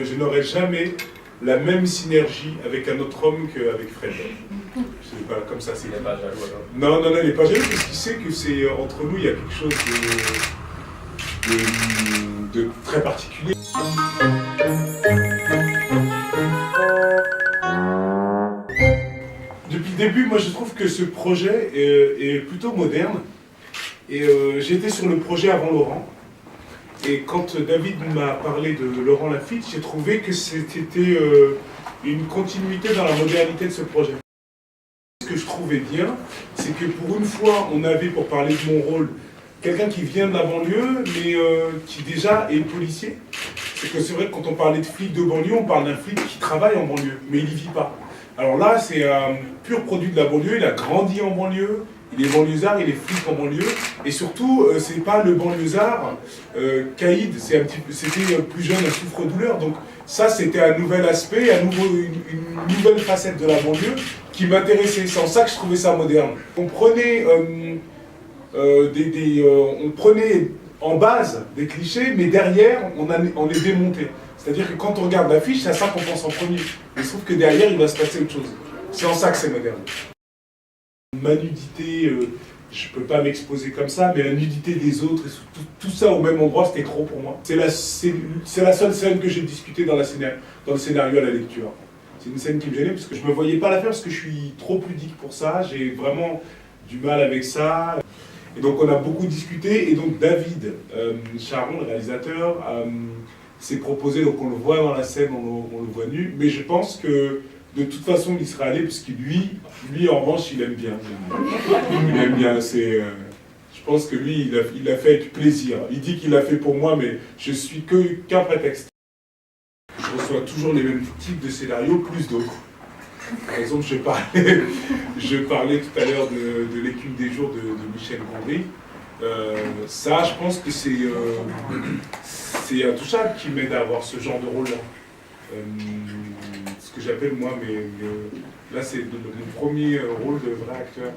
Je n'aurais jamais la même synergie avec un autre homme qu'avec Fred. C'est pas comme ça. Il n'est pas jaloux alors? Non, non, non, il n'est pas jaloux parce qu'il sait que c'est entre nous, il y a quelque chose de très particulier. Depuis le début, moi je trouve que ce projet est plutôt moderne. Et j'étais sur le projet avant Laurent. Et quand David m'a parlé de Laurent Lafitte, j'ai trouvé que c'était une continuité dans la modernité de ce projet. Ce que je trouvais bien, c'est que pour une fois, on avait, pour parler de mon rôle, quelqu'un qui vient de la banlieue, mais qui déjà est policier. C'est que c'est vrai que quand on parlait de flic de banlieue, on parle d'un flic qui travaille en banlieue, mais il n'y vit pas. Alors là, c'est un pur produit de la banlieue, il a grandi en banlieue, il est banlieusard, il est flic en banlieue, et surtout, c'est pas le banlieusard caïd, c'était plus jeune, un souffre-douleur, donc ça c'était un nouvel aspect, une nouvelle facette de la banlieue qui m'intéressait, c'est en ça que je trouvais ça moderne. On prenait, on prenait en base des clichés, mais derrière, on les démontait. C'est-à-dire que quand on regarde l'affiche, c'est à ça qu'on pense en premier. Mais il se trouve que derrière, il va se passer autre chose. C'est en ça que c'est moderne. Ma nudité, je peux pas m'exposer comme ça, mais la nudité des autres, et tout ça au même endroit, c'était trop pour moi. C'est la seule scène que j'ai discutée dans le scénario à la lecture. C'est une scène qui me gênait parce que je me voyais pas la faire parce que je suis trop pudique pour ça. J'ai vraiment du mal avec ça. Et donc on a beaucoup discuté, et donc David Charon, le réalisateur, s'est proposé, donc on le voit dans la scène, on le voit nu, mais je pense que de toute façon il serait allé, parce que lui en revanche il aime bien. Il aime bien, je pense que lui il l'a fait avec plaisir. Il dit qu'il l'a fait pour moi, mais je suis qu'un prétexte. Je reçois toujours les mêmes types de scénarios, plus d'autres. Par exemple, je parlais tout à l'heure de l'écume des jours de Michel Gondry. Ça, je pense que c'est intouchable qui m'aide à avoir ce genre de rôle-là. Ce que j'appelle moi, là c'est mon premier rôle de vrai acteur.